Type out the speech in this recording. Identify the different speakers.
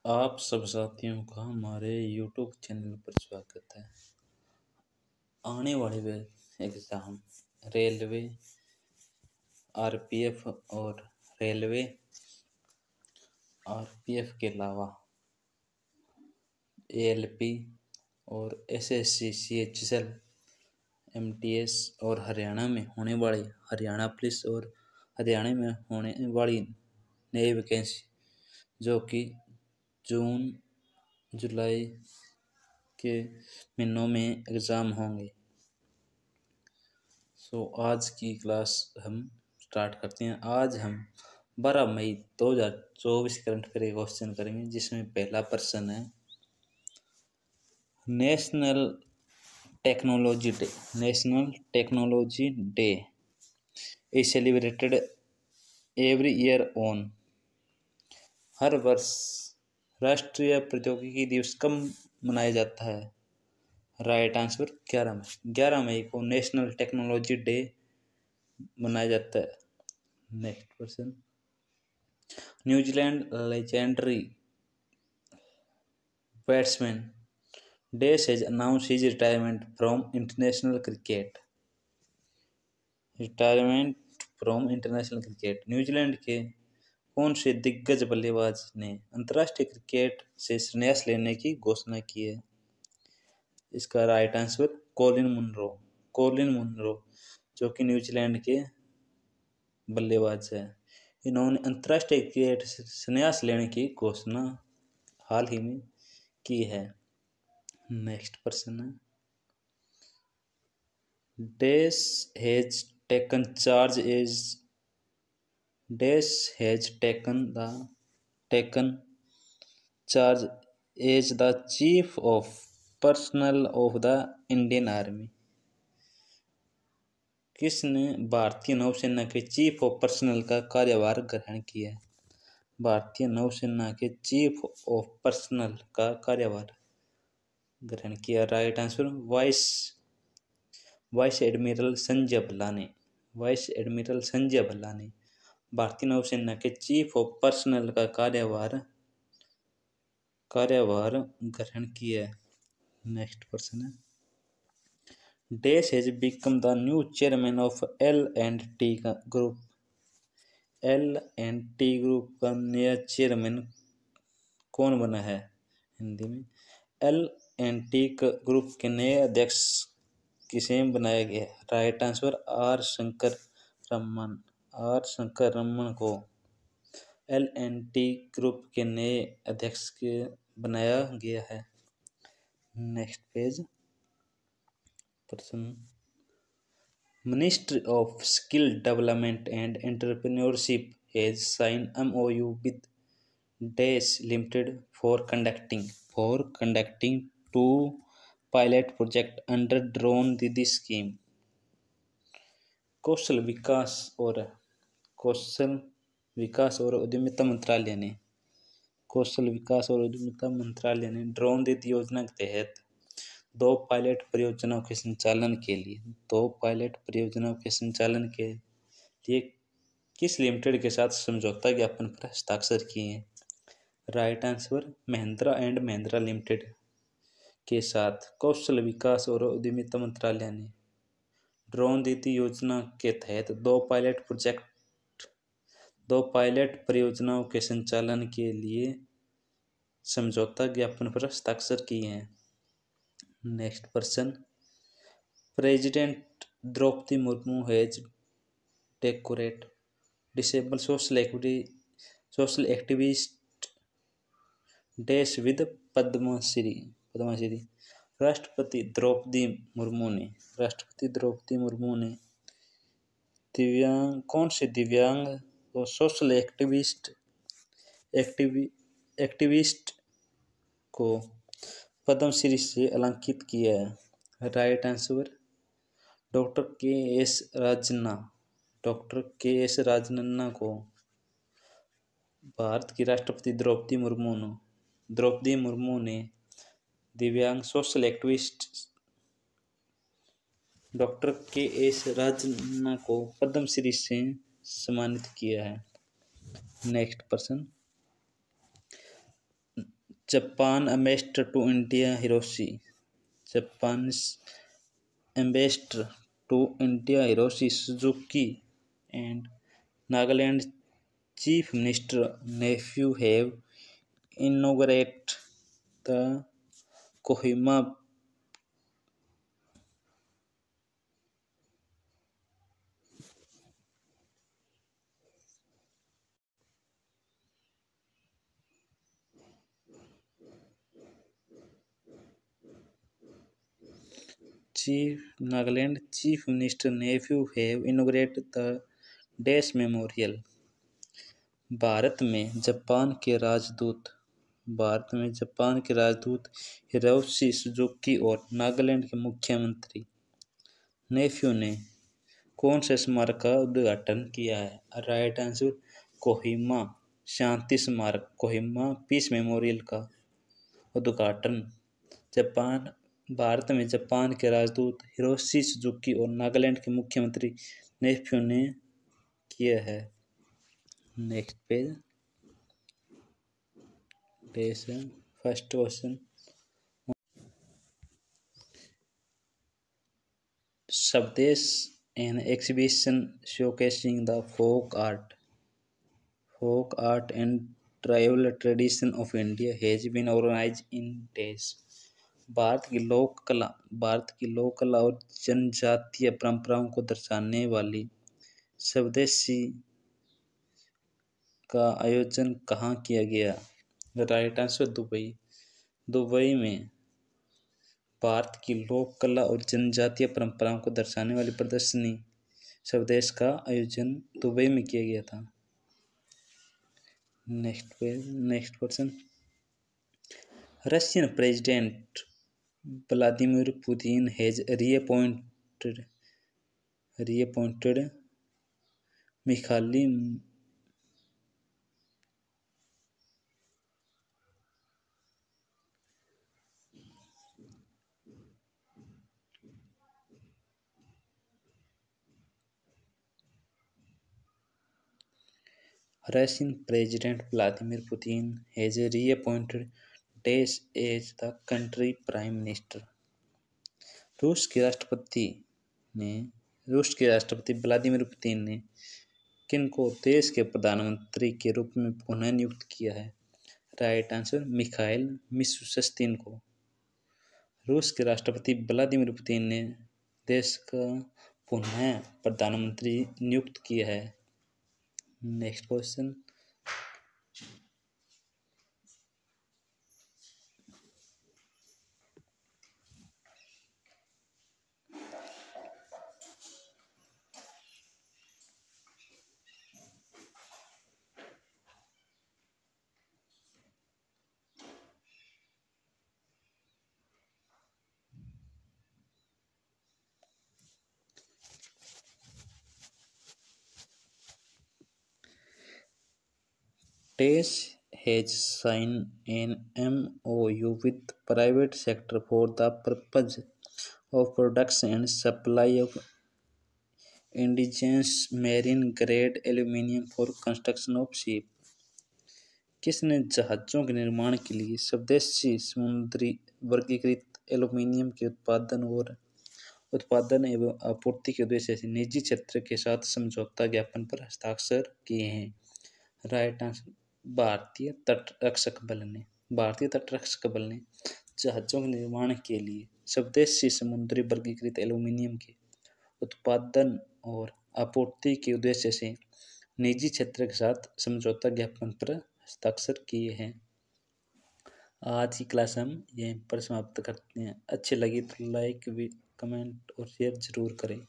Speaker 1: आप सब साथियों का हमारे YouTube चैनल पर स्वागत है। आने वाले वे एग्ज़ाम रेलवे, आरपीएफ और रेलवे, आरपीएफ के अलावा एएलपी और एसएससी, सीएचएसएल, एमटीएस और हरियाणा में होने वाली हरियाणा पुलिस और हरियाणा में होने वाली नई वैकेंसी जो कि जून जुलाई के महीनों में एग्ज़ाम होंगे। आज की क्लास हम स्टार्ट करते हैं। आज हम 12 मई 2024 करंट अफेयर के क्वेश्चन करेंगे, जिसमें पहला प्रश्न है national technology day. National technology day is celebrated every year on. हर वर्ष राष्ट्रीय प्रौद्योगिकी दिवस कब मनाया जाता है? राइट आंसर 11 मई। 11 मई को नेशनल टेक्नोलॉजी डे मनाया जाता है। Next question, New Zealand legendary batsman Dash has announced his retirement from international cricket. New Zealand के कौन से दिग्गज बल्लेबाज ने अंतर्राष्ट्रीय क्रिकेट से संन्यास लेने की घोषणा की है? इसका राइट आंसर कोलिन मुनरो, जो कि न्यूजीलैंड के बल्लेबाज है। इन्होंने अंतर्राष्ट्रीय क्रिकेट से संन्यास लेने की घोषणा हाल ही में की है। नेक्स्ट प्रश्न है, Dash has taken charge as the Chief of Personnel of the Indian Army. किसने भारतीय नौसेना के चीफ ऑफ पर्सनल का कार्यभार ग्रहण किया? भारतीय नौसेना के चीफ ऑफ पर्सनल का कार्यभार ग्रहण किया। Right answer vice admiral Sanjay Bhalla ने भारतीय नौसेना के चीफ ऑफ पर्सनल का कार्यभार ग्रहण किया। नेक्स्ट प्रश्न है, Dash has become the new chairman of L&T group. L&T group का नया चेयरमैन कौन बना है? हिंदी में L&T ग्रुप के नए अध्यक्ष किसे बनाया गया? Right answer R Shankar Raman को L&T ग्रुप के नए अध्यक्ष के बनाया गया है। नेक्स्ट पेज, प्रश्न, ministry of skill development and entrepreneurship has sign MOU with Dash limited for conducting 2 pilot project under drone Didi scheme. कौशल विकास और उद्यमिता मंत्रालय ने ड्रोन दीदी योजना के तहत 2 पायलट परियोजनाओं के संचालन के लिए किस लिमिटेड के साथ समझौता ज्ञापन पर हस्ताक्षर किए हैं? Right answer Mahindra and Mahindra limited के साथ कौशल विकास और उद्यमिता मंत्रालय ने ड्रोन दीदी योजना के तहत 2 पायलट परियोजनाओं के संचालन के लिए समझौता ज्ञापन पर हस्ताक्षर किए हैं। नेक्स्ट प्रश्न, president Draupadi Murmu has decorate disable social activist Dash with Padmashri. राष्ट्रपति द्रौपदी मुर्मू ने कौन से दिव्यांग और सोशल एक्टिविस्ट को पद्मश्री से अलंकृत किया है? राइट आंसर डॉक्टर के एस राजन्ना को भारत की राष्ट्रपति द्रौपदी मुर्मू ने दिव्यांग सोशल एक्टिविस्ट डॉक्टर के एस राजन्ना को पद्मश्री से सम्मानित किया है। नेक्स्ट प्रश्न, Japan ambassador to India Hiroshi. Japan's ambassador to India Hiroshi Suzuki and Nagaland Chief Minister nephew have inaugurated the Kohima Nagaland Chief Minister nephew have inaugurated the Dash Memorial. Bharat में Japan के राजदूत भारत में Japan के राजदूत Hiroshi Suzuki और नागालैंड के मुख्यमंत्री नेफ्यू ने कौन से स्मारक का उद्घाटन किया है? राइट आंसर कोहिमा शांति स्मारक कोहिमा पीस मेमोरियल का उद्घाटन भारत में जापान के राजदूत हिरोशी सुजुकी और नागालैंड के मुख्यमंत्री नेफ्यू ने किया है। Next page first question Swades, an exhibition showcasing the folk art and tribal tradition of India has been organized in days. Bharat की लोक कला और जनजातीय परंपराओं को दर्शाने वाली स्वदेशी का आयोजन कहाँ किया गया? राइट आंसर दुबई में भारत की लोक कला और जनजातीय परंपराओं को दर्शाने वाली प्रदर्शनी स्वदेश का आयोजन दुबई में किया गया था। Next question Russian president Vladimir Putin has reappointed Mikhail Russian President Vladimir Putin has reappointed Dash as the country prime minister. रूस के राष्ट्रपति व्लादिमीर पुतिन ने किनको देश के प्रधानमंत्री के रूप में पुनः नियुक्त किया है? राइट आंसर मिखाइल मिशुस्तिन को। रूस के राष्ट्रपति व्लादिमीर पुतिन ने देश का पुनः प्रधानमंत्री नियुक्त किया है। Next question Dash has signed an MOU with private sector for the purpose of production and supply of indigenous marine grade aluminium for construction of ship. किसने जहाजों के निर्माण के लिए स्वदेशी समुद्री वर्गीकृत एल्यूमीनियम के उत्पादन एवं आपूर्ति के उद्देश्य से निजी क्षेत्र के साथ समझौता ज्ञापन पर हस्ताक्षर किए हैं? राइट आंसर भारतीय तटरक्षक बल ने जहाजों के निर्माण के लिए स्वदेशी समुद्री वर्गीकृत एल्यूमीनियम के उत्पादन और आपूर्ति के उद्देश्य से निजी क्षेत्र के साथ समझौता ज्ञापन पर हस्ताक्षर किए हैं। आज की क्लास हम यहीं पर समाप्त करते हैं। अच्छी लगी तो लाइक कमेंट और शेयर जरूर करें।